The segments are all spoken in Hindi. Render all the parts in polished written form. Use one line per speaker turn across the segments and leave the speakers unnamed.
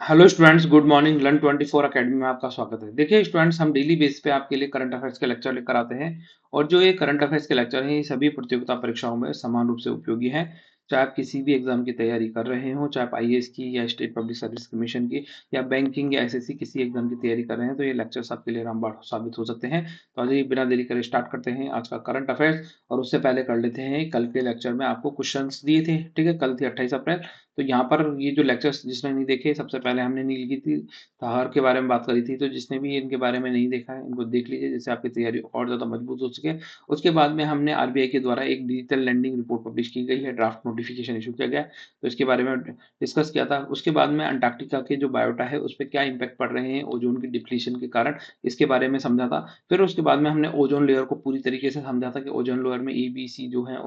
Hello students, good morning. Learn 24 academy में आपका स्वागत है। देखिए स्टूडेंट्स, हम डेली बेस पे आपके लिए करंट अफेयर्स के लेक्चर लेकर आते हैं और जो ये करंट अफेयर्स के लेक्चर हैं ये सभी प्रतियोगिता परीक्षाओं में समान रूप से उपयोगी हैं। चाहे आप किसी भी एग्जाम की तैयारी कर रहे हो, चाहे आप आईएएस की या स्टेट पब्लिक सर्विस कमीशन की या बैंकिंग या एसएससी किसी एग्जाम की तैयारी कर रहे हैं, तो ये लेक्चर्स आपके लिए रामबाण साबित हो सकते हैं। तो आज ये बिना देरी करे स्टार्ट करते हैं आज का करंट अफेयर्स। और उससे पहले कर लेते हैं, कल के लेक्चर में आपको क्वेश्चन दिए थे, ठीक है। कल थी 28 अप्रैल। तो यहाँ पर ये जो लेक्चर्स जिसने नहीं देखे, सबसे पहले हमने नीलगिरी ताहार के बारे में बात करी थी, तो जिसने भी इनके बारे में नहीं देखा है इनको देख लीजिए, जिससे आपकी तैयारी और ज़्यादा मजबूत हो सके। उसके बाद में हमने आरबीआई के द्वारा एक डिजिटल लैंडिंग रिपोर्ट पब्लिश की गई है, ड्राफ्ट नोटिफिकेशन इशू किया गया है, तो इसके बारे में डिस्कस किया था। उसके बाद में अंटार्कटिका के जो बायोटा है उस पर क्या इम्पैक्ट पड़ रहे हैं ओजोन की डिप्लीशन के कारण, इसके बारे में समझा था। फिर उसके बाद में हमने ओजोन लेयर को पूरी तरीके से समझा था कि ओजोन लेयर में एबीसी जो है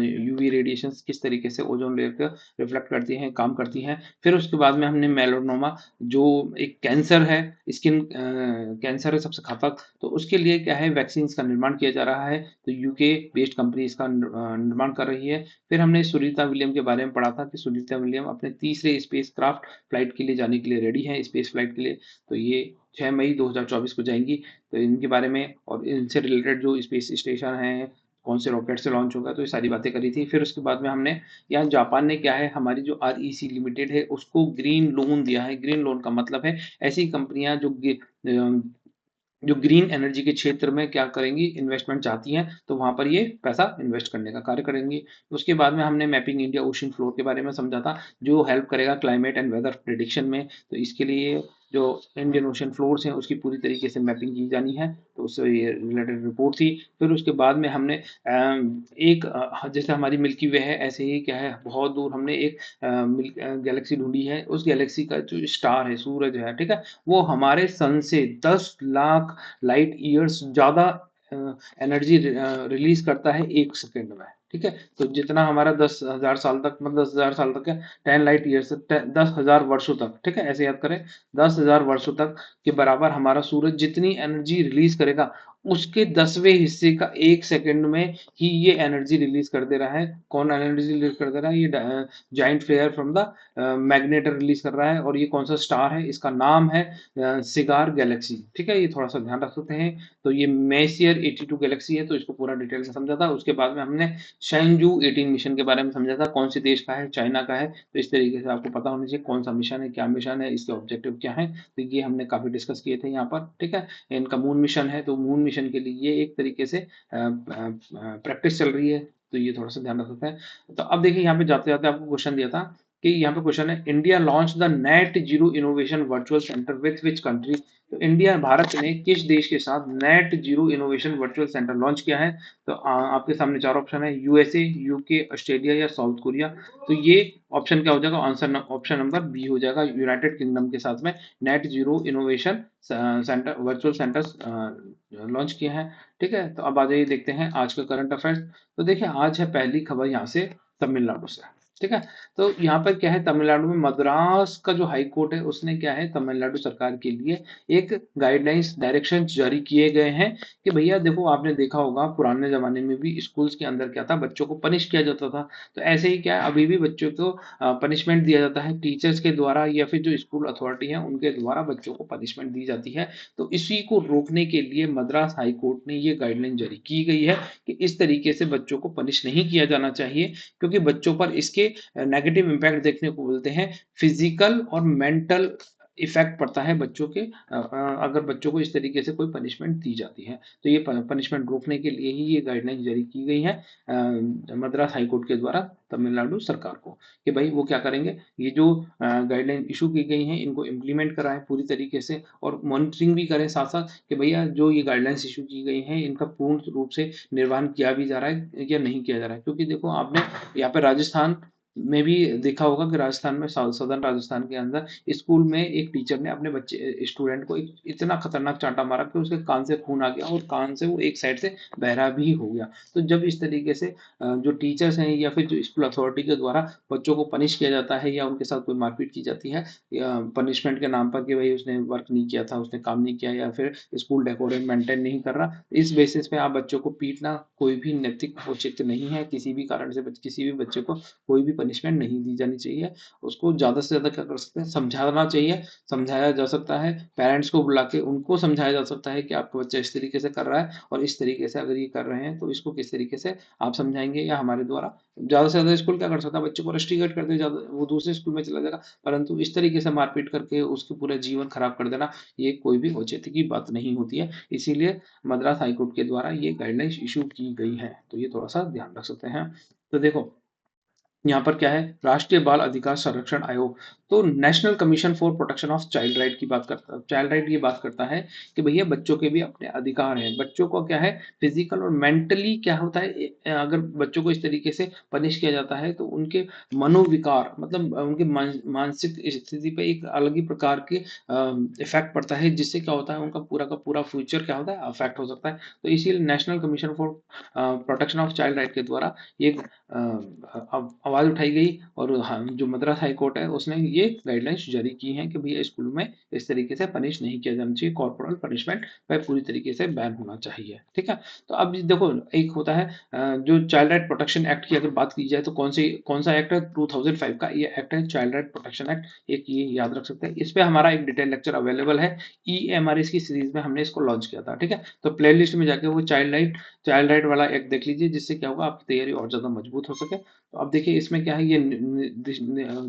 यूवी रेडिएशन किस तरीके से ओजोन लेयर का रिफ्लेक्ट करती हैं, काम करती हैं। फिर उसके बाद में हमने मेलानोमा जो एक कैंसर है, स्किन कैंसर है सबसे घातक, तो उसके लिए क्या है, वैक्सीन का निर्माण किया जा रहा है, तो यूके बेस्ड कंपनी इसका निर्माण कर रही है। फिर हमने सुनीता विलियम के बारे में पढ़ा था कि सुनीता विलियम अपने तीसरे स्पेस क्राफ्ट फ्लाइट के लिए जाने के लिए रेडी है, स्पेस फ्लाइट के लिए। तो ये 6 मई 2024 को जाएंगी। तो इनके बारे में और इनसे रिलेटेड जो स्पेस स्टेशन है, कौन से रॉकेट से लॉन्च होगा, तो ये सारी बातें करी थी। फिर उसके बाद में हमने यहाँ जापान ने क्या है, हमारी जो आरईसी लिमिटेड है उसको ग्रीन लोन दिया है। ग्रीन लोन का मतलब है ऐसी कंपनियां जो ग्रीन एनर्जी के क्षेत्र में क्या करेंगी, इन्वेस्टमेंट चाहती हैं, तो वहां पर ये पैसा इन्वेस्ट करने का कार्य करेंगी। उसके बाद में हमने मैपिंग इंडिया ओशन फ्लोर के बारे में समझा था, जो हेल्प करेगा क्लाइमेट एंड वेदर प्रिडिक्शन में। तो इसके लिए जो इंडियन ओशन फ्लोर्स हैं उसकी पूरी तरीके से मैपिंग की जानी है, तो उससे रिलेटेड रिपोर्ट थी। फिर उसके बाद में हमने एक जैसे हमारी मिल्की वे है, ऐसे ही क्या है, बहुत दूर हमने एक गैलेक्सी ढूंढी है। उस गैलेक्सी का जो स्टार है, सूरज है, ठीक है, वो हमारे सन से 10 लाख लाइट ईयर्स ज़्यादा एनर्जी रिलीज करता है 1 सेकेंड में, ठीक है। तो जितना हमारा 10,000 साल तक, मतलब 10,000 साल तक है, 10 लाइट ईयर्स, 10,000 वर्षों तक, ठीक है, ऐसे याद करें। 10,000 वर्षों तक के बराबर हमारा सूरज जितनी एनर्जी रिलीज करेगा, उसके 10वें हिस्से का 1 सेकेंड में ही ये एनर्जी रिलीज कर दे रहा है। कौन एनर्जी रिलीज कर दे रहा है? ये giant flare from the magnetar release कर रहा है। और ये कौन सा स्टार है? इसका नाम है सिगार गैलेक्सी, ठीक है, ये थोड़ा सा ध्यान रख सकते हैं। तो ये मेसियर 82 गैलेक्सी है, तो इसको पूरा डिटेल में समझा था। उसके बाद में हमने शैनजू 18 मिशन के बारे में समझा था, कौन से देश का है, चाइना का है। तो इस तरीके से आपको पता होना चाहिए कौन सा मिशन है, क्या मिशन है, इसके ऑब्जेक्टिव क्या है। तो ये हमने काफी डिस्कस किए थे यहाँ पर, ठीक है। इनका मून मिशन है, तो मून मिशन के लिए ये एक तरीके से प्रैक्टिस चल रही है, तो ये थोड़ा सा ध्यान रख सकते हैं। तो अब देखिए, यहाँ पे जाते जाते आपको क्वेश्चन दिया था कि यहाँ पे क्वेश्चन है, India launch the net zero innovation virtual centre with which country. तो इंडिया, भारत ने किस देश के साथ net zero innovation virtual centre launch किया है? तो आपके सामने चार ऑप्शन है, यूएसए, यूके, ऑस्ट्रेलिया या साउथ कोरिया। तो ये ऑप्शन क्या हो जाएगा? आंसर ऑप्शन नंबर बी हो जाएगा, यूनाइटेड किंगडम के साथ में net zero innovation centre virtual centres launch किए हैं, ठीक है। तो अब आ जाइए, देखते हैं आज का करंट अफेयर्स। तो देखिए, आज है पहली खबर यहाँ से तमिलनाडु से, ठीक है। तो यहाँ पर क्या है, तमिलनाडु में मद्रास का जो हाई कोर्ट है उसने क्या है, तमिलनाडु सरकार के लिए एक गाइडलाइंस डायरेक्शन जारी किए गए हैं कि भैया देखो, आपने देखा होगा पुराने जमाने में भी स्कूल्स के अंदर क्या था, बच्चों को पनिश किया जाता था। तो ऐसे ही क्या है, अभी भी बच्चों को पनिशमेंट दिया जाता है टीचर्स के द्वारा, या फिर जो स्कूल अथॉरिटी है उनके द्वारा बच्चों को पनिशमेंट दी जाती है। तो इसी को रोकने के लिए मद्रास हाई कोर्ट ने ये गाइडलाइन जारी की गई है कि इस तरीके से बच्चों को पनिश नहीं किया जाना चाहिए, क्योंकि बच्चों पर इसके नेगेटिव इम्पैक्ट देखने को मिलते हैं। फिजिकल और मेंटल इफेक्ट पड़ता है बच्चों के, अगर बच्चों को इस तरीके से कोई पनिशमेंट दी जाती है। तो ये पनिशमेंट रोकने के लिए ही ये गाइडलाइन जारी की गई है मद्रास हाईकोर्ट के द्वारा तमिलनाडु सरकार को, कि भाई वो क्या करेंगे, ये जो गाइडलाइन इशू की गई हैं इनको इम्प्लीमेंट कराएं पूरी तरीके से, और मॉनिटरिंग भी करें साथ साथ कि भैया जो ये गाइडलाइंस इशू की गई हैं इनका पूर्ण रूप से निर्वहन किया भी जा रहा है या नहीं किया जा रहा है। क्योंकि देखो, आपने यहाँ पे राजस्थान में भी देखा होगा कि राजस्थान में, सदर्न राजस्थान के अंदर स्कूल में एक टीचर ने अपने बच्चे स्टूडेंट को एक इतना खतरनाक चांटा मारा कि उसके कान से खून आ गया और कान से वो एक साइड से बहरा भी हो गया। तो जब इस तरीके से जो टीचर्स हैं या फिर जो स्कूल अथॉरिटी के द्वारा बच्चों को पनिश किया जाता है या उनके साथ कोई मारपीट की जाती है पनिशमेंट के नाम पर, कि भाई उसने वर्क नहीं किया था, उसने काम नहीं किया, या फिर स्कूल डेकोरम मेंटेन नहीं कर रहा, इस बेसिस पे आप बच्चों को पीटना कोई भी नैतिक औचित्य नहीं है। किसी भी कारण से किसी भी बच्चे को कोई भी पनिशमेंट नहीं दी जानी चाहिए। उसको ज़्यादा से ज़्यादा क्या कर सकते हैं, समझाना चाहिए, समझाया जा सकता है। पेरेंट्स को बुला के उनको समझाया जा सकता है कि आपका बच्चा इस तरीके से कर रहा है और इस तरीके से अगर ये कर रहे हैं तो इसको किस तरीके से आप समझाएँगे या हमारे द्वारा। ज़्यादा से ज़्यादा स्कूल क्या कर सकता है, बच्चे को रस्टिकेट कर दे, ज़्यादा वो दूसरे स्कूल में चला जाएगा। परंतु इस तरीके से मारपीट करके उसके पूरा जीवन खराब कर देना, ये कोई भी औचित्य की बात नहीं होती है। इसीलिए मद्रास हाईकोर्ट के द्वारा ये गाइडलाइंस इश्यू की गई है। तो ये थोड़ा-सा ध्यान रख सकते हैं। तो देखो, यहाँ पर क्या है, राष्ट्रीय बाल अधिकार संरक्षण आयोग, तो national commission for protection of child right की बात करता है। चाइल्ड राइट ये बात करता है कि भैया बच्चों के भी अपने अधिकार हैं। बच्चों को क्या है, फिजिकल और मेंटली क्या होता है, अगर बच्चों को इस तरीके से पनिश किया जाता है तो उनके मनोविकार मतलब उनके मानसिक स्थिति पे एक अलग ही प्रकार के इफेक्ट पड़ता है, जिससे क्या होता है उनका पूरा का पूरा फ्यूचर क्या होता है, अफेक्ट हो सकता है। तो इसीलिए national commission for protection of child right के द्वारा ये आवाज़ उठाई गई और जो मद्रास हाई कोर्ट है उसने ये गाइडलाइंस जारी की हैं कि भैया स्कूल में इस तरीके से पनिश नहीं किया जाना चाहिए, कॉर्पोरल पनिशमेंट वह पूरी तरीके से बैन होना चाहिए। ठीक है, तो अब देखो, एक होता है जो चाइल्ड राइट प्रोटेक्शन एक्ट की अगर बात की जाए तो कौन सा एक्ट है, 2005 का ये एक्ट है, चाइल्ड राइट प्रोटेक्शन एक्ट। एक ये याद रख सकते हैं। इस पे हमारा एक डिटेल लेक्चर अवेलेबल है, EMRS की सीरीज में हमने इसको लॉन्च किया था। ठीक है, तो प्ले लिस्ट में जाके वो चाइल्ड राइट वाला एक देख लीजिए, जिससे क्या होगा आपकी तैयारी और ज़्यादा मजबूत हो सके। तो अब देखिए इसमें क्या है, ये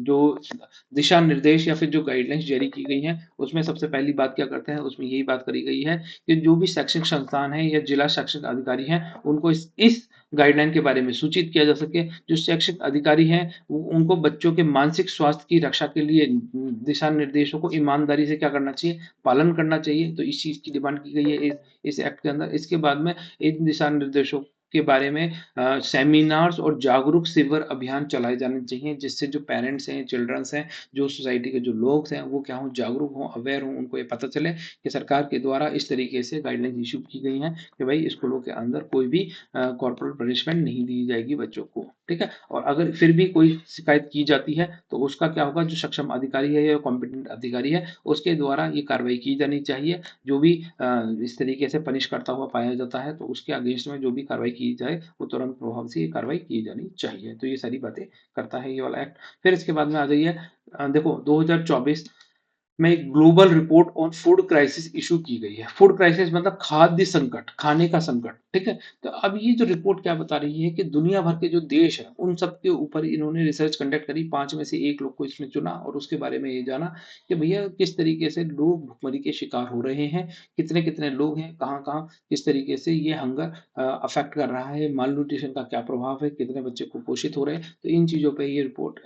जो दिशा निर्देश या फिर जो गाइडलाइंस जारी की गई हैं, उसमें सबसे पहली बात क्या करते हैं, उसमें यही बात करी गई है कि जो भी शैक्षिक संस्थान है या जिला शैक्षिक अधिकारी हैं, उनको इस गाइडलाइन के बारे में सूचित किया जा सके। जो शैक्षिक अधिकारी हैं उनको बच्चों के मानसिक स्वास्थ्य की रक्षा के लिए दिशा निर्देशों को ईमानदारी से क्या करना चाहिए, पालन करना चाहिए। तो इस चीज़ की डिमांड की गई है इस एक्ट के अंदर। इसके बाद में इन दिशा निर्देशों के बारे में सेमिनार्स और जागरूक शिविर अभियान चलाए जाने चाहिए, जिससे जो पेरेंट्स हैं, चिल्ड्रंस हैं, जो सोसाइटी के जो लोग हैं, वो क्या हों, जागरूक हों, अवेयर हों, उनको ये पता चले कि सरकार के द्वारा इस तरीके से गाइडलाइंस इशू की गई हैं कि भाई स्कूलों के अंदर कोई भी कॉर्पोरल पनिशमेंट नहीं दी जाएगी बच्चों को। ठीक है, और अगर फिर भी कोई शिकायत की जाती है तो उसका क्या होगा, जो सक्षम अधिकारी है या कॉम्पिटेंट अधिकारी है उसके द्वारा ये कार्रवाई की जानी चाहिए। जो भी इस तरीके से पनिश करता हुआ पाया जाता है तो उसके अगेंस्ट में जो भी कार्रवाई की जाए वो तुरंत प्रभाव से ये कार्रवाई की जानी चाहिए। तो ये सारी बातें करता है ये वाला एक्ट। फिर इसके बाद में आ जाइए, देखो 2024 में एक global report on food crisis issue की गई है। फूड क्राइसिस मतलब खाद्य संकट, खाने का संकट। ठीक है, तो अब ये जो रिपोर्ट क्या बता रही है कि दुनिया भर के जो देश हैं उन सब के ऊपर इन्होंने रिसर्च कंडक्ट करी। 5 में से 1 लोग को इसमें चुना और उसके बारे में ये जाना कि भैया किस तरीके से लोग भुखमरी के शिकार हो रहे हैं, कितने-कितने लोग हैं, कहाँ-कहाँ किस तरीके से ये हंगर अफेक्ट कर रहा है, मालन्यूट्रिशन का क्या प्रभाव है, कितने बच्चे कुपोषित हो रहे हैं। तो इन चीज़ों पे ये रिपोर्ट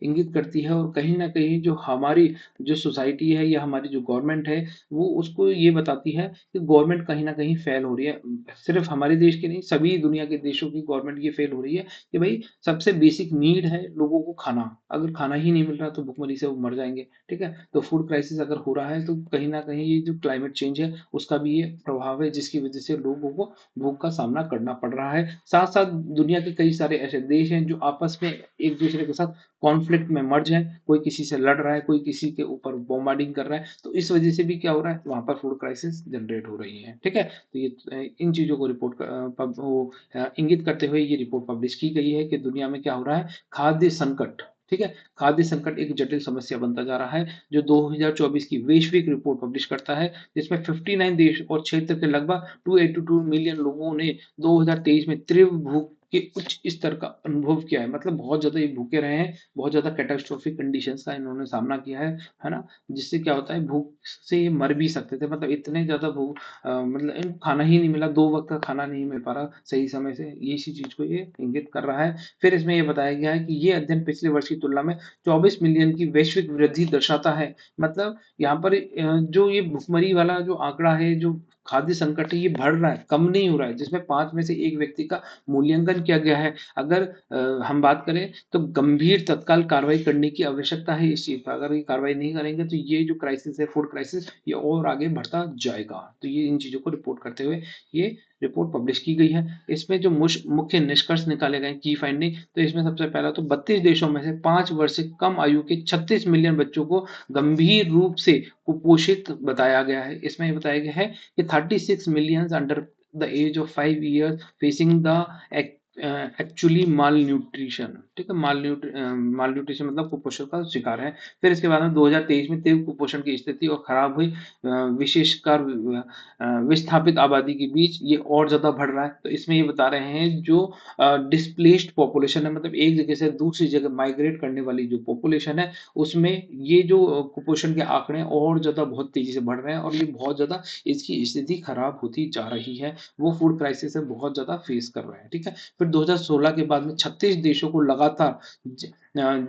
इंगित करती है और कहीं न कहीं जो हमारी जो सोसाइटी है या हमारी जो गवर्नमेंट है, वो उसको ये बताती है कि गवर्नमेंट कहीं न कहीं फेल हो रही है। सिर्फ़ हमारे देश की नहीं, सभी दुनिया के देशों की गवर्नमेंट ये फेल हो रही है कि भई सबसे बेसिक नीड है लोगों को खाना। अगर खाना ही नहीं मिल रहा तो भुखमरी से वो मर जाएँगे। ठीक है? तो फूड क्राइसिस अगर हो रहा है तो कहीं न कहीं ये जो क्लाइमेट चेंज है उसका भी ये प्रभाव है, जिसकी वज़ह से लोगों को भूख का सामना करना पड़ रहा है। साथ-साथ दुनिया के कई सारे ऐसे देश हैं जो आपस में एक-दूसरे के साथ कॉन्फ्लिक्ट में मर्ज है, कोई किसी से लड़ रहा है, कोई किसी के ऊपर बॉम्बार्डिंग कर रहा है, तो इस वजह से भी क्या हो रहा है, वहाँ पर फूड क्राइसिस जनरेट हो रही है। ठीक है? तो ये इन चीज़ों को इंगित करते हुए ये रिपोर्ट पब्लिश की गई है कि दुनिया में क्या हो रहा है, खाद्य संकट। ठीक है? खाद्य संकट एक जटिल समस्या बनता जा रहा है, जो 2024 की वैश्विक रिपोर्ट पब्लिश करता है, जिसमें 59 देश और क्षेत्र के लगभग 282 मिलियन लोगों ने 2023 में तीव्र भूख के उच्च स्तर का अनुभव किया है। मतलब बहुत ज़्यादा ये भूखे रहे हैं, बहुत ज़्यादा कैटास्ट्रोफिक कंडीशंस का इन्होंने सामना किया है ना? जिससे क्या होता है, भूख से ये मर भी सकते थे। मतलब इतने ज़्यादा मतलब इनको खाना ही नहीं मिला, 2 वक़्त का खाना नहीं मिल पा रहा सही समय से, ये इसी चीज़ को ये इंगित कर रहा है। फिर इसमें ये बताया गया है कि ये अध्ययन पिछले वर्ष की तुलना में 24 मिलियन की वैश्विक वृद्धि दर्शाता है। मतलब यहाँ पर जो ये भुखमरी वाला जो आंकड़ा है, जो खाद्य संकट है, ये बढ़ रहा है, कम नहीं हो रहा है, जिसमें 5 में से 1 व्यक्ति का मूल्यांकन किया गया है। अगर हम बात करें तो गंभीर तत्काल कार्रवाई करने की आवश्यकता है इस चीज़ पर। अगर ये कार्रवाई नहीं करेंगे तो ये जो क्राइसिस है, फूड क्राइसिस, ये और आगे बढ़ता जाएगा। तो ये इन चीज़ों को रिपोर्ट करते हुए ये रिपोर्ट पब्लिश की गई है। इसमें जो मुख्य निष्कर्ष निकाले गए, की फाइंडिंग, तो इसमें सबसे पहला तो 32 देशों में से 5 वर्ष से कम आयु के 36 मिलियन बच्चों को गंभीर रूप से कुपोषित बताया गया है। इसमें ये बताया गया है कि 36 millions under the age of 5 years facing the actually malnutrition, ठीक है, माल न्यूट्रिशन मतलब कुपोषण का शिकार है। फिर इसके बाद में 2023 में तीव्र कुपोषण की स्थिति और खराब हुई विशेषकर विस्थापित आबादी के बीच ये और ज्यादा बढ़ रहा है। तो इसमें ये बता रहे हैं जो डिस्प्लेस्ड पॉपुलेशन है, मतलब एक जगह से दूसरी जगह माइग्रेट करने वाली जो पॉपुलेशन है, उसमें ये जो कुपोषण के आंकड़े और ज्यादा बहुत तेजी से बढ़ रहे हैं और ये बहुत ज्यादा इसकी स्थिति खराब होती जा रही है। वो फूड क्राइसिस से बहुत ज्यादा फेस कर रहे हैं, ठीक है। फिर 2016 के बाद में 36 देशों को लगातार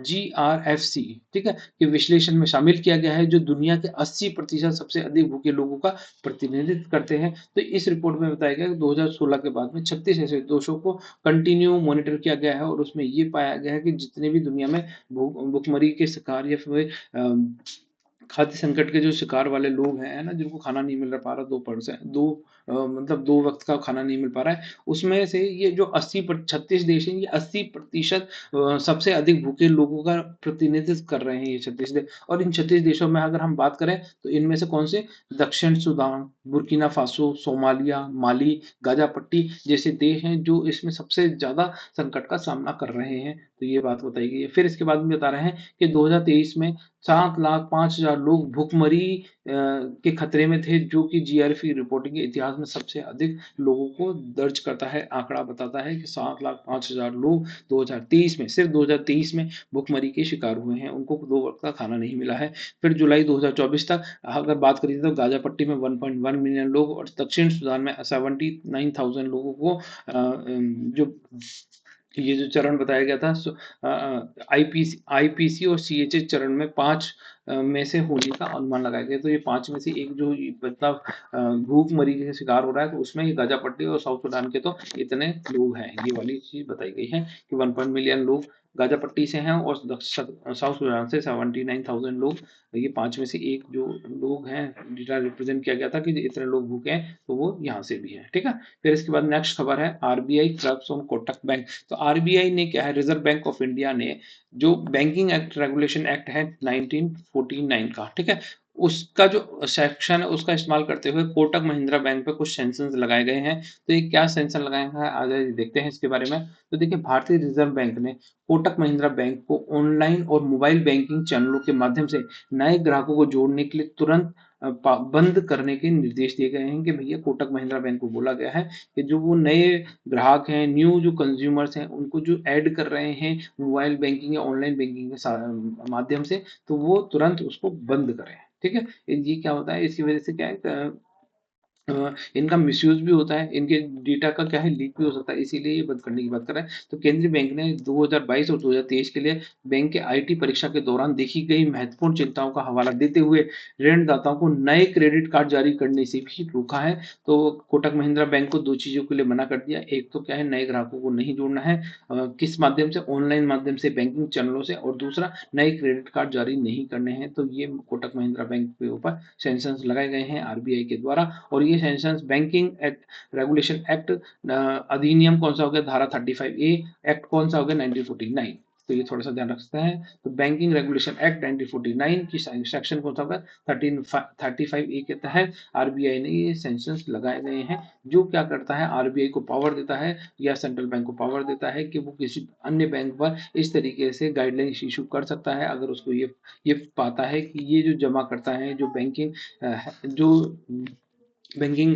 GRFC, ठीक है, के विश्लेषण में शामिल किया गया है, जो दुनिया के 80% सबसे अधिक भूखे लोगों का प्रतिनिधित्व करते हैं। तो इस रिपोर्ट में बताया गया कि 2016 के बाद में 36 ऐसे देशों को कंटिन्यू मॉनिटर किया गया है और उसमें ये पाया गया है कि जितने भी दुनिया में भूखमरी के शिकार या फिर खाद्य संकट के जो शिकार वाले लोग हैं, है ना, जिनको खाना नहीं मिल पा रहा, 2% मतलब 2 वक्त का खाना नहीं मिल पा रहा है, उसमें से ये जो 36 देश हैं, ये 80% सबसे अधिक भूखे लोगों का प्रतिनिधित्व कर रहे हैं, ये 36 देश। और इन 36 देशों में अगर हम बात करें तो इनमें से कौन से, दक्षिण सूडान, बुर्किना फासो, सोमालिया, माली, गाजा पट्टी जैसे देश हैं जो इसमें सबसे ज्यादा संकट का सामना कर रहे हैं। तो ये बात बताई गई है। फिर इसके बाद में बता रहे हैं कि 2023 में 7,05,000 लोग भुखमरी के खतरे में थे, जो कि GRFC रिपोर्टिंग के इतिहास में सबसे अधिक लोगों को दर्ज करता है। आंकड़ा बताता है कि 7,05,000 लोग 2023 में, सिर्फ 2023 में भुखमरी के शिकार हुए हैं, उनको 2 वक्त का खाना नहीं मिला है। फिर जुलाई 2024 तक अगर बात करें तो गाजा पट्टी में 1.1 मिलियन लोग और दक्षिण सुदान में 79,000 लोगों को जो ये जो चरण बताया गया था, आईपीसी और CHH चरण में 5 में से होने का अनुमान लगाया गया। तो ये 5 में से एक जो मतलब भूखमरी के शिकार हो रहा है, तो उसमें ये गाजा पट्टी और साउथ सुडान के तो इतने लोग हैं। ये वाली चीज बताई गई है कि 1 मिलियन लोग गाजा पट्टी से हैं और साउथ सुडान से 79,000 लोग। ये 5 में से एक जो लोग हैं जिनका रिप्रेजेंट किया गया था कि इतने लोग भूखे हैं, तो वो यहाँ से भी है, ठीक है। फिर इसके बाद नेक्स्ट खबर है RBI क्रब्स ऑन कोटक बैंक। तो RBI ने क्या है, रिजर्व बैंक ऑफ इंडिया ने जो बैंकिंग एक्ट रेगुलेशन एक्ट है 1949 का, ठीक है, उसका जो सेक्शन है उसका इस्तेमाल करते हुए कोटक महिंद्रा बैंक पे कुछ सेंक्शन लगाए गए हैं। तो ये क्या सेंक्शन लगाए हैं, आज देखते हैं इसके बारे में। तो देखिए, भारतीय रिजर्व बैंक ने कोटक महिंद्रा बैंक को ऑनलाइन और मोबाइल बैंकिंग चैनलों के माध्यम से नए ग्राहकों को जोड़ने के लिए तुरंत बंद करने के निर्देश दिए गए हैं। कि भैया, कोटक महिंद्रा बैंक को बोला गया है कि जो वो नए ग्राहक हैं, न्यू जो कंज्यूमर्स हैं, उनको जो ऐड कर रहे हैं मोबाइल बैंकिंग या ऑनलाइन बैंकिंग के माध्यम से, तो वो तुरंत उसको बंद करें, ठीक है। ये क्या होता है, इसकी वजह से क्या है, इनका मिसयूज भी होता है, इनके डेटा का क्या है, लीक भी हो सकता है, इसीलिए ये बंद करने की बात कर रहा है। तो केंद्रीय बैंक ने 2022 और 2023 के लिए बैंक के IT परीक्षा के दौरान देखी गई महत्वपूर्ण चिंताओं का हवाला देते हुए ऋणदाताओं को नए क्रेडिट कार्ड जारी करने से भी रोका है। तो कोटक महिंद्रा बैंक को 2 चीजों के लिए मना कर दिया। एक तो क्या है, नए ग्राहकों को नहीं जोड़ना है, किस माध्यम से, ऑनलाइन माध्यम से, बैंकिंग चैनलों से, और दूसरा नए क्रेडिट कार्ड जारी नहीं करने हैं। तो ये कोटक महिंद्रा बैंक के ऊपर सैंक्शन लगाए गए हैं RBI के द्वारा। और ये sanctions banking act regulation act अधिनियम कौन सा हो गया, धारा 35A, एक्ट कौन सा हो गया, 1949। तो ये थोड़ा सा ध्यान रख सकते हैं। तो बैंकिंग रेगुलेशन एक्ट 1949 की सेक्शन कौन सा होगा, 35A के तहत RBI ने ये सैंक्शंस लगाए गए हैं। जो क्या करता है, RBI को पावर देता है या सेंट्रल बैंक को पावर देता है कि वो किसी अन्य बैंक पर इस तरीके से गाइडलाइन इशू कर सकता है, अगर उसको ये पाता है कि ये जो जमा करता है, जो जो बैंकिंग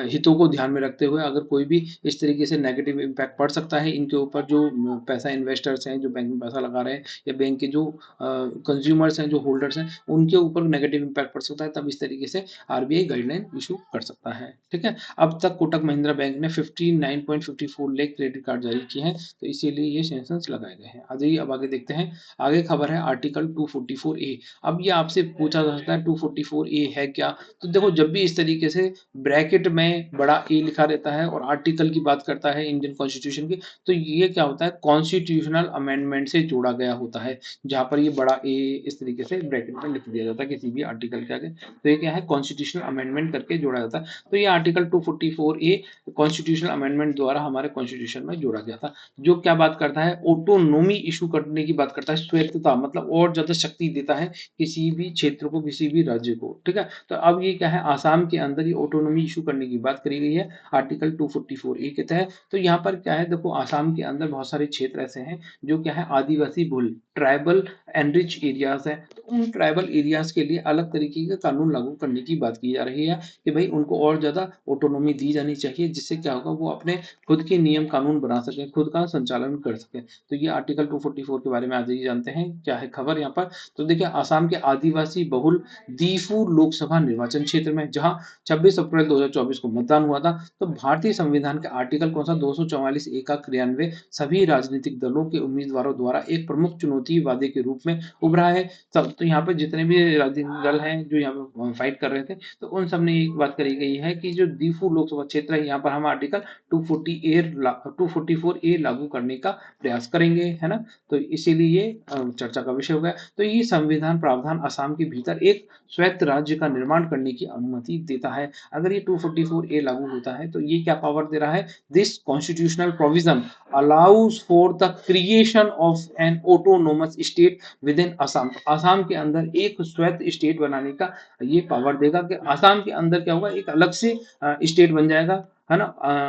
हितों को ध्यान में रखते हुए अगर कोई भी इस तरीके से नेगेटिव इम्पैक्ट पड़ सकता है इनके ऊपर, जो पैसा इन्वेस्टर्स हैं, जो बैंक में पैसा लगा रहे हैं, या बैंक के जो कंज्यूमर्स हैं, जो होल्डर्स हैं, उनके ऊपर नेगेटिव इम्पैक्ट पड़ सकता है, तब इस तरीके से RBI गाइडलाइन इशू कर सकता है, ठीक है। अब तक कोटक महिंद्रा बैंक ने 59.54 लाख क्रेडिट कार्ड जारी किए हैं, तो इसीलिए ये सेंक्शंस लगाए गए हैं। अब आगे देखते हैं। आगे खबर है आर्टिकल 244A। अब ये आपसे पूछा जा सकता है 244A है क्या। तो देखो, जब भी इस तरीके से ब्रैकेट में बड़ा ए लिखा रहता है और आर्टिकल की बात करता है इंडियन कॉन्स्टिट्यूशन की, तो ये क्या होता है, कॉन्स्टिट्यूशनल अमेंडमेंट से जोड़ा गया होता है, जहां पर ये बड़ा ए इस तरीके से ब्रैकेट में लिख दिया जाता है किसी भी आर्टिकल के आगे। तो ये क्या है, कॉन्स्टिट्यूशनल अमेंडमेंट करके जोड़ा जाता है। तो ये आर्टिकल 244A कॉन्स्टिट्यूशनल अमेंडमेंट द्वारा हमारे कॉन्स्टिट्यूशन में जोड़ा गया था, जो क्या बात करता है, ऑटोनोमी इशू करने की बात करता है, स्वायत्तता, मतलब और ज्यादा शक्ति देता है किसी भी क्षेत्र को, किसी भी राज्य को, ठीक है। तो अब ये क्या है, आसाम के अंदर ये ऑटोनॉमी इशू करने की बात करी गई है आर्टिकल 244 ए के तहत। तो यहाँ पर क्या है, देखो आसाम के अंदर बहुत सारे क्षेत्र ऐसे हैं जो क्या है आदिवासी बहुल ट्राइबल एनरिच एरियाज है। तो उन ट्राइबल एरियाज के लिए अलग तरीके के कानून लागू करने की बात की जा रही है कि भाई उनको और ज्यादा ऑटोनॉमी दी जानी चाहिए, जिससे क्या होगा वो अपने खुद के नियम कानून बना सके, खुद का संचालन कर सके। तो ये आर्टिकल 244 के बारे में आज ही जानते हैं क्या है खबर यहाँ पर। तो देखिए आसाम के आदिवासी बहुल दीफू लोकसभा निर्वाचन क्षेत्र में जहां 26 अप्रैल 2024 को मतदान हुआ था, तो भारतीय संविधान के आर्टिकल कौन सा 244 ए का क्रियान्वयन सभी राजनीतिक दलों के उम्मीदवारों द्वारा एक प्रमुख चुनौती वादे के रूप में उभरा है। सब तो यहाँ पे जितने भी राजनीतिक दल हैं जो यहाँ पे फाइट कर रहे थे, तो उन सब ने एक बात करी गई है कि जो दीफू लोकसभा क्षेत्र है यहाँ पर हम आर्टिकल 244 ए लागू करने का प्रयास करेंगे, है ना। तो इसीलिए ये चर्चा का विषय हो गया। तो ये संविधान प्रावधान असम के भीतर एक स्वायत्त राज्य का निर्माण करने की अनुमति देता है। अगर ये 244 ए लागू होता है तो ये क्या पावर दे रहा है, this constitutional provision allows for the creation of N autonomous state with in Assam. Assam के अंदर एक स्वायत्त स्टेट बनाने का ये पावर देगा कि असम के अंदर क्या होगा, एक अलग से स्टेट बन जाएगा, है ना।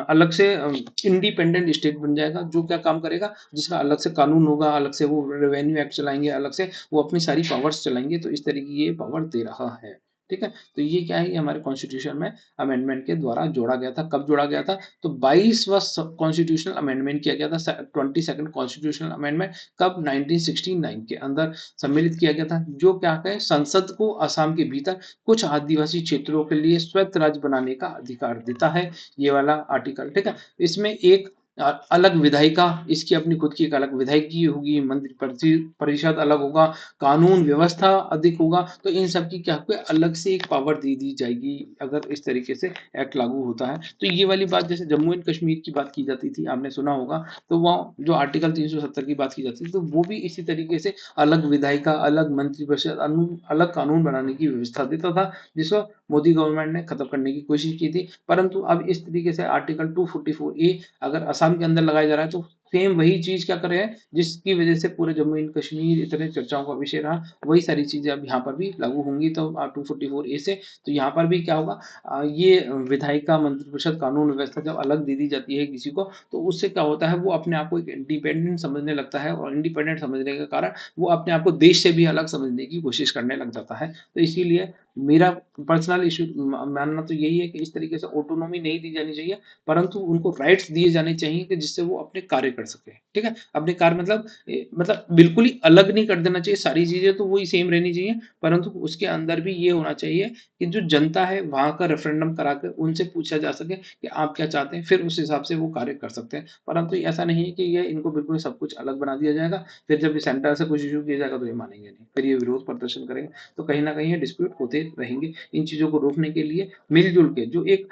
अलग से इंडिपेंडेंट स्टेट बन जाएगा जो क्या काम करेगा, जिसका अलग से कानून होगा, अलग से वो रेवेन्यू एक्ट चलाएंगे, अलग से वो अपनी सारी पावर्स चलाएंगे। तो इस तरीके की ये पावर दे रहा है, ठीक है। तो ये क्या है, ये हमारे कॉन्स्टिट्यूशन में अमेंडमेंट के द्वारा जोड़ा गया था। कब जोड़ा गया था, तो 22वां कॉन्स्टिट्यूशनल अमेंडमेंट किया गया था, 22nd कॉन्स्टिट्यूशनल अमेंडमेंट कब 1969 के अंदर सम्मिलित किया गया था, जो क्या है संसद को असम के भीतर कुछ आदिवासी क्षेत्रों के लिए स्वायत्त राज्य बनाने का अधिकार देता है, ये वाला आर्टिकल, ठीक है। इसमें एक अलग विधायिका, इसकी अपनी खुद की एक अलग विधायिकी होगी, मंत्री परिषद अलग होगा, कानून व्यवस्था अधिक होगा। तो इन सब की क्या है अलग से एक पावर दे दी जाएगी अगर इस तरीके से एक्ट लागू होता है। तो ये वाली बात जैसे जम्मू एंड कश्मीर की बात की जाती थी, आपने सुना होगा, तो वहाँ जो आर्टिकल 370 की बात की जाती थी, तो वो भी इसी तरीके से अलग विधायिका, अलग मंत्री परिषद, अलग कानून बनाने की व्यवस्था देता था, जिसको मोदी गवर्नमेंट ने खत्म करने की कोशिश की थी। परंतु अब इस तरीके से आर्टिकल 244 ए अगर असम के अंदर लगाया जा रहा है, तो सेम वही चीज क्या कर रहे हैं, जिसकी वजह से पूरे जम्मू एंड कश्मीर इतने चर्चाओं का विषय रहा, वही सारी चीजें अब यहाँ पर भी लागू होंगी। तो 244 ए से तो यहाँ पर भी क्या होगा, ये विधायिका मंत्रिपरिषद कानून व्यवस्था जब अलग दे दी जाती है किसी को, तो उससे क्या होता है, वो अपने आप को एक इंडिपेंडेंट समझने लगता है, और इंडिपेंडेंट समझने के कारण वो अपने आप को देश से भी अलग समझने की कोशिश करने लग जाता है। तो इसीलिए मेरा पर्सनल इशू मानना तो यही है कि इस तरीके से ऑटोनॉमी नहीं दी जानी चाहिए, परंतु उनको राइट्स दिए जाने चाहिए कि जिससे वो अपने कार्य कर सके, ठीक है। अपने कार्य मतलब मतलब बिल्कुल ही अलग नहीं कर देना चाहिए, सारी चीजें तो वही सेम रहनी चाहिए, परंतु उसके अंदर भी ये होना चाहिए कि जो जनता है वहां का रेफरेंडम करा कर उनसे पूछा जा सके कि आप क्या चाहते हैं, फिर उस हिसाब से वो कार्य कर सकते हैं। परंतु ऐसा नहीं है कि ये इनको बिल्कुल सब कुछ अलग बना दिया जाएगा, फिर जब सेंटर से कुछ इशू किया जाएगा तो ये मानेंगे नहीं, फिर ये विरोध प्रदर्शन करेंगे। तो कहीं ना कहीं ये डिस्प्यूट होते रहेंगे। इन चीजों को रोकने के लिए मिलजुल के जो एक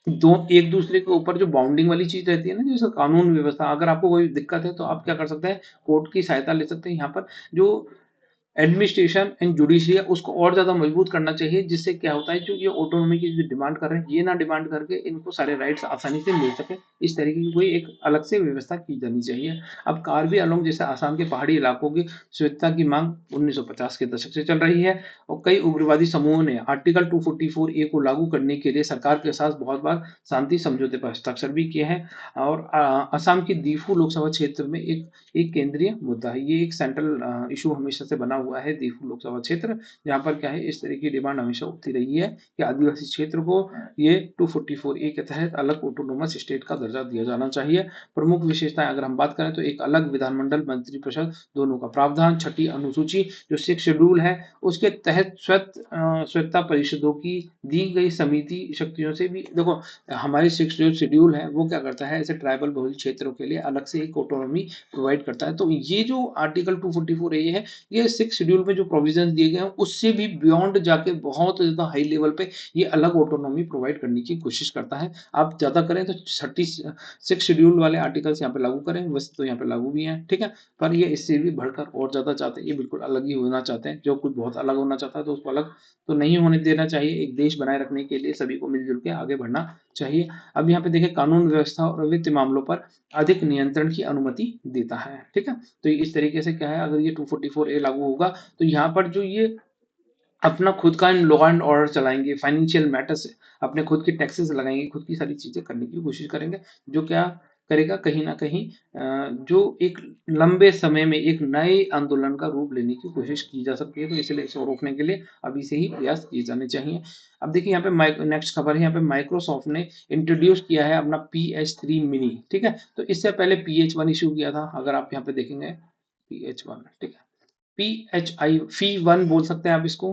दो एक दूसरे के ऊपर जो बाउंडिंग वाली चीज रहती है ना, जैसे कानून व्यवस्था, अगर आपको कोई दिक्कत है तो आप क्या कर सकते हैं, कोर्ट की सहायता ले सकते हैं। यहाँ पर जो एडमिनिस्ट्रेशन एंड जुडिशरी है उसको और ज्यादा मजबूत करना चाहिए, जिससे क्या होता है जो ये ऑटोनॉमी की जो डिमांड कर रहे हैं, ये ना डिमांड करके इनको सारे राइट्स आसानी से मिल सके, इस तरीके की कोई एक अलग से व्यवस्था की जानी चाहिए। अब कार्बी आंगलोंग जैसे आसाम के पहाड़ी इलाकों की स्वेच्छा की मांग 1950 के दशक से चल रही है, और कई उग्रवादी समूहों ने आर्टिकल 244 ए को लागू करने के लिए सरकार के साथ बहुत बार शांति समझौते पर हस्ताक्षर भी किए हैं। और असम के दीफू लोकसभा क्षेत्र में एक एक केंद्रीय मुद्दा है, ये एक सेंट्रल इशू हमेशा से बना हुआ है दीफू लोकसभा क्षेत्र, जहाँ पर क्या है इस तरह की डिमांड हमेशा उठती रही है कि आदिवासी क्षेत्र को ये 244 ए के तहत अलग ऑटोनोमस स्टेट का दर्जा दिया जाना चाहिए। प्रमुख विशेषताएं अगर हम बात करें तो एक अलग विधानमंडल मंत्रिपरिषद दोनों का प्रावधान, छठी अनुसूची जो 6 शेड्यूल है उसके तहत स्वच्छता परिषदों की दी गई समिति शक्तियों से भी, देखो हमारे 6 जो शेड्यूल है वो क्या करता है, ऐसे ट्राइबल बहुल क्षेत्रों के लिए अलग से एक ऑटोनॉमी प्रोवाइड करता है। तो ये जो आर्टिकल 244 ए है, ये 6 शेड्यूल में जो प्रोविजन दिए गए हैं उससे भी बियॉन्ड जाके बहुत ज्यादा हाई लेवल पे ये अलग ऑटोनॉमी प्रोवाइड करने की कोशिश करता है। आप ज्यादा करें तो 36 शेड्यूल वाले आर्टिकल्स यहाँ पे लागू करें, वैसे तो यहाँ पे लागू भी हैं, ठीक है। पर ये इससे भी बढ़कर और ज्यादा चाहते हैं, ये बिल्कुल अलग ही होना चाहते हैं। जो कुछ बहुत अलग होना चाहता है तो उसको अलग तो नहीं होने देना चाहिए। एक देश बनाए रखने के लिए सभी को मिलजुल के आगे बढ़ना चाहिए। अब यहाँ पे देखिए कानून व्यवस्था और वित्त मामलों पर अधिक नियंत्रण की अनुमति देता है, ठीक है। तो इस तरीके से क्या है, अगर ये 244 ए लागू होगा तो यहाँ पर जो ये अपना खुद का लॉ एंड ऑर्डर चलाएंगे, फाइनेंशियल मैटर्स अपने खुद की टैक्सेस लगाएंगे, खुद की सारी चीजें करने की कोशिश करेंगे, जो क्या करेगा कहीं ना कहीं जो एक लंबे समय में एक नए आंदोलन का रूप लेने की कोशिश की जा सकती है। तो इसलिए इसको रोकने के लिए अभी से ही प्रयास किए जाने चाहिए। अब देखिए यहाँ पे नेक्स्ट खबर है, यहाँ पे माइक्रोसॉफ्ट ने इंट्रोड्यूस किया है अपना PH3 मिनी। ठीक है, तो इससे पहले PH1 इशू किया था, अगर आप यहाँ पे देखेंगे PH1। ठीक है, PHI फी 1 बोल सकते हैं आप इसको।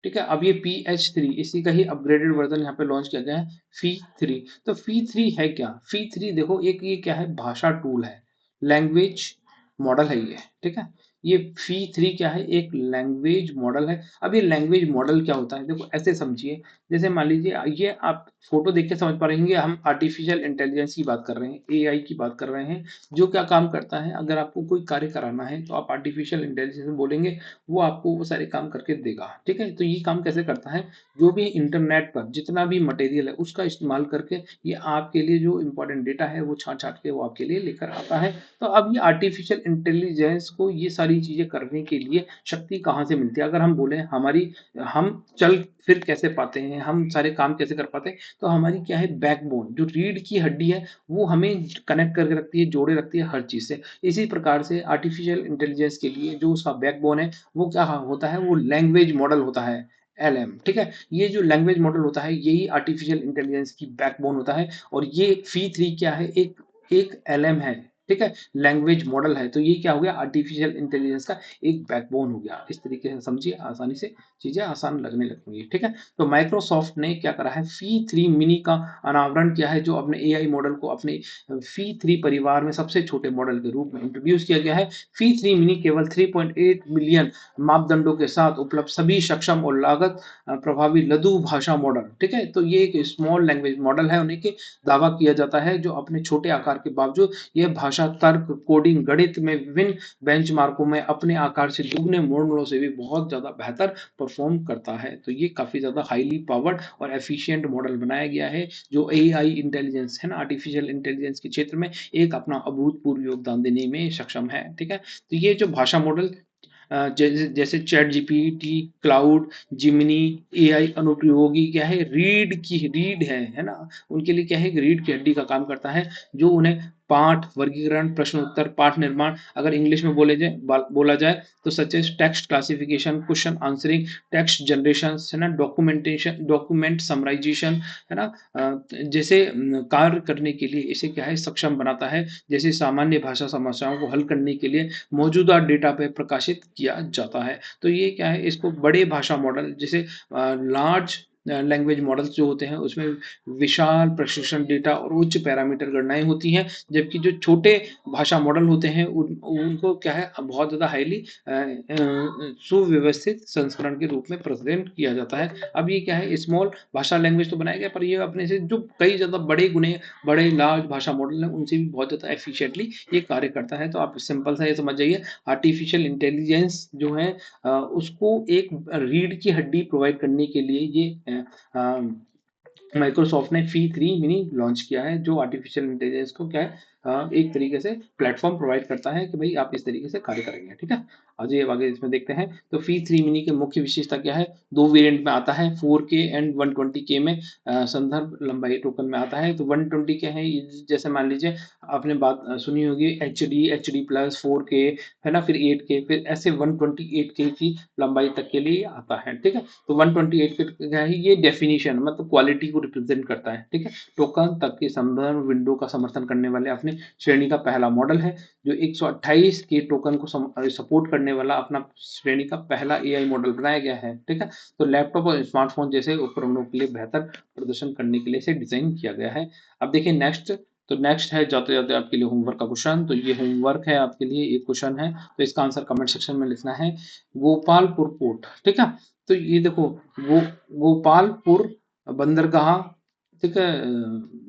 ठीक है, अब ये PH3 इसी का ही अपग्रेडेड वर्जन यहाँ पे लॉन्च किया गया है, फी 3। तो फी 3 है क्या? फी 3 देखो, एक ये क्या है, भाषा टूल है, लैंग्वेज मॉडल है ये। ठीक है, ये फी 3 क्या है, एक लैंग्वेज मॉडल है। अब ये लैंग्वेज मॉडल क्या होता है, देखो ऐसे समझिए, जैसे मान लीजिए ये आप फोटो देख के समझ पा रहे होंगे, हम आर्टिफिशियल इंटेलिजेंस की बात कर रहे हैं, AI की बात कर रहे हैं, जो क्या काम करता है, अगर आपको कोई कार्य कराना है तो आप आर्टिफिशियल इंटेलिजेंस में बोलेंगे, वो आपको वो सारे काम करके देगा। ठीक है, तो ये काम कैसे करता है, जो भी इंटरनेट पर जितना भी मटेरियल है उसका इस्तेमाल करके ये आपके लिए जो इंपॉर्टेंट डेटा है वो छांट छांट के वो आपके लिए लेकर आता है। तो अब ये आर्टिफिशियल इंटेलिजेंस को ये सारी चीजें करने के लिए शक्ति कहाँ से मिलती है, अगर हम बोले हमारी, हम चल फिर कैसे पाते हैं, हम सारे काम कैसे कर पाते हैं, तो हमारी क्या है, बैकबोन जो रीढ़ की हड्डी है वो हमें कनेक्ट करके रखती है, जोड़े रखती है हर चीज से। इसी प्रकार से आर्टिफिशियल इंटेलिजेंस के लिए जो उसका बैकबोन है वो क्या होता है, वो लैंग्वेज मॉडल होता है, LM। ठीक है, ये जो लैंग्वेज मॉडल होता है यही आर्टिफिशियल इंटेलिजेंस की बैकबोन होता है। और ये फी 3 क्या है, एक एक LM है। ठीक है, लैंग्वेज मॉडल है, तो ये क्या हो गया, आर्टिफिशियल इंटेलिजेंस का एक बैकबोन हो गया। इस तरीके से समझिए, आसानी से चीजें आसान लगने लगेंगी। ठीक है, तो माइक्रोसॉफ्ट ने क्या करा है, फी 3 मिनी का अनावरण किया है, जो अपने AI मॉडल को अपने फी 3 परिवार में सबसे छोटे मॉडल के रूप में इंट्रोड्यूस किया गया है। फी 3 मिनी केवल 3.8 मिलियन मापदंडों के साथ उपलब्ध सभी सक्षम और लागत प्रभावी लघु भाषा मॉडल। ठीक है, तो ये एक स्मॉल लैंग्वेज मॉडल है, उन्हें के दावा किया जाता है, जो अपने छोटे आकार के बावजूद यह भाषा तर्क, कोडिंग, गणित में विभिन्न बेंचमार्कों में अपने आकार से दुगने मॉडलों से भी बहुत ज्यादा बेहतर परफॉर्म करता है। तो ये काफी ज्यादा हाईली पावर्ड और एफिशिएंट मॉडल बनाया गया है, जो AI इंटेलिजेंस है ना, आर्टिफिशियल इंटेलिजेंस के क्षेत्र में एक अपना अभूतपूर्व योगदान देने में सक्षम है। ठीक है, तो ये जो भाषा मॉडल जैसे जैसे chat GPT, cloud, Gemini, AI अनुप्रयोगी क्या है, रीड है ना, उनके लिए क्या है, रीड की हड्डी का काम करता है, जो उन्हें पाठ वर्गीकरण, प्रश्न उत्तर, पाठ निर्माण, अगर इंग्लिश में बोला जाए तो such as text classification, question answering, text generation है ना, डॉक्यूमेंटेशन, डॉक्यूमेंट समराइजेशन है ना, जैसे कार्य करने के लिए इसे क्या है, सक्षम बनाता है, जैसे सामान्य भाषा समस्याओं को हल करने के लिए मौजूदा डेटा पे प्रकाशित किया जाता है। तो ये क्या है, इसको बड़े भाषा मॉडल जैसे लार्ज लैंग्वेज मॉडल्स जो होते हैं उसमें विशाल प्रशिक्षण डेटा और उच्च पैरामीटर गणनाएं होती हैं, जबकि जो छोटे भाषा मॉडल होते हैं उनको क्या है, बहुत ज़्यादा हाईली सुव्यवस्थित संस्करण के रूप में प्रेजेंट किया जाता है। अब ये क्या है, स्मॉल भाषा लैंग्वेज तो बनाया गया, पर ये अपने से जो कई ज़्यादा बड़े लार्ज भाषा मॉडल हैं उनसे भी बहुत ज़्यादा एफिशिएंटली ये कार्य करता है। तो आप सिंपल सा ये समझ जाइए, आर्टिफिशियल इंटेलिजेंस जो है उसको एक रीढ़ की हड्डी प्रोवाइड करने के लिए ये माइक्रोसॉफ्ट ने फी 3 मिनी लॉन्च किया है, जो आर्टिफिशियल इंटेलिजेंस को क्या है, एक तरीके से प्लेटफॉर्म प्रोवाइड करता है कि भाई आप इस तरीके से कार्य करेंगे। ठीक है, आज ये आगे इसमें देखते हैं। तो फी 3 मिनी की मुख्य विशेषता क्या है, दो वेरिएंट में आता है, 4K एंड 120K में, संदर्भ लंबाई टोकन में आता है। तो 120 के हैं, जैसे मान लीजिए आपने बात सुनी होगी, HD प्लस 4K है ना, फिर 8K, फिर ऐसे 128K की लंबाई तक के लिए आता है। ठीक है, तो 128 का है, ये डेफिनेशन मतलब क्वालिटी को रिप्रेजेंट करता है। ठीक है, टोकन तक के संदर्भ विंडो का समर्थन करने वाले अपने श्रेणी का पहला मॉडल है, जो 128 के टोकन को सपोर्ट करने वाला अपना श्रेणी का पहला AI मॉडल बनाया गया है। ठीक है, तो लैपटॉप और स्मार्टफोन जैसे उपकरणों के लिए बेहतर प्रदर्शन करने के लिए इसे डिजाइन किया गया है। अब देखिए नेक्स्ट, तो नेक्स्ट है जाते जाते आपके लिए होमवर्क का क्वेश्चन। तो ये होमवर्क है आपके लिए, एक क्वेश्चन है, तो इसका आंसर कमेंट सेक्शन में लिखना है। गोपालपुर पोर्ट, ठीक है, तो ये देखो, गोपालपुर बंदरगाह ठीक है,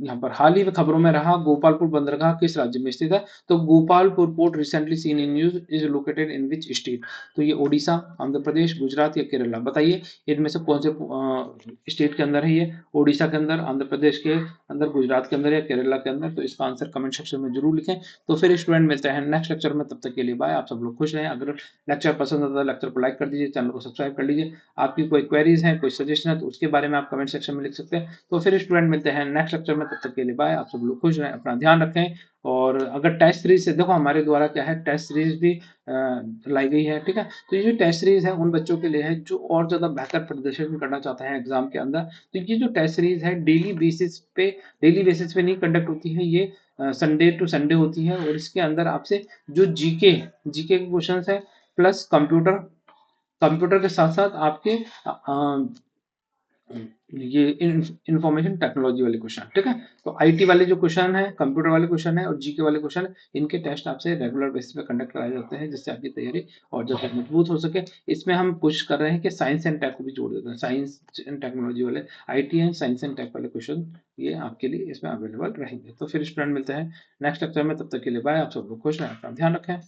यहाँ पर हाल ही में खबरों में रहा गोपालपुर बंदरगाह किस राज्य में स्थित है? तो Gopalpur port recently seen in news is located in which state? तो ये ओडिशा, आंध्र प्रदेश, गुजरात या केरला, बताइए इनमें से कौन से स्टेट के अंदर है ये? ओडिशा के अंदर, आंध्र प्रदेश के अंदर, गुजरात के अंदर या केरला के अंदर? तो इसका आंसर कमेंट सेक्शन में जरूर लिखें। तो फिर स्टूडेंट मिलते हैं नेक्स्ट लेक्चर में, तब तक के लिए बाय। आप सब लोग खुश रहें। अगर लेक्चर पसंद आता है लेक्चर को लाइक कर दीजिए, चैनल को सब्सक्राइब कर लीजिए। आपकी कोई क्वेरीज है, कोई सजेशन है तो उसके बारे में आप कमेंट सेक्शन में लिख सकते हैं। तो फिर स्टूडेंट मिलते हैं नेक्स्ट लेक्चर में, तब तक के लिए बाय। आप सब लोग खुश रहें, अपना ध्यान रखें। और अगर टेस्ट सीरीज से देखो, हमारे द्वारा क्या है, टेस्ट सीरीज भी लाई गई है, ठीक है। तो ये जो टेस्ट सीरीज है उन बच्चों के लिए है जो और ज्यादा बेहतर प्रदर्शन करना चाहते हैं एग्जाम के अंदर। तो ये जो टेस्ट सीरीज है डेली बेसिस पे नहीं कंडक्ट होती है, ये संडे टू संडे होती है। और इसके अंदर आपसे जो जीके के क्वेश्चन है, प्लस कंप्यूटर के साथ साथ आपके ये इंफॉर्मेशन टेक्नोलॉजी वाले क्वेश्चन, ठीक है। तो आईटी वाले जो क्वेश्चन है, कंप्यूटर वाले क्वेश्चन है और जीके वाले क्वेश्चन है, इनके टेस्ट आपसे रेगुलर बेसिस पे कंडक्ट कराए जाते हैं, जिससे आपकी तैयारी और ज्यादा मजबूत हो सके। इसमें हम कोशिश कर रहे हैं कि साइंस एंड टेक को भी जोड़ देते हैं, साइंस एंड टेक्नोलॉजी वाले, IT and science and tech वाले क्वेश्चन ये आपके लिए इसमें अवेलेबल रहेंगे। तो फिर स्टूडेंट मिलते हैं नेक्स्ट लेक्चर में, तब तक के लिए बाय। आप सब लोग खुश रहें, अपना ध्यान रखें।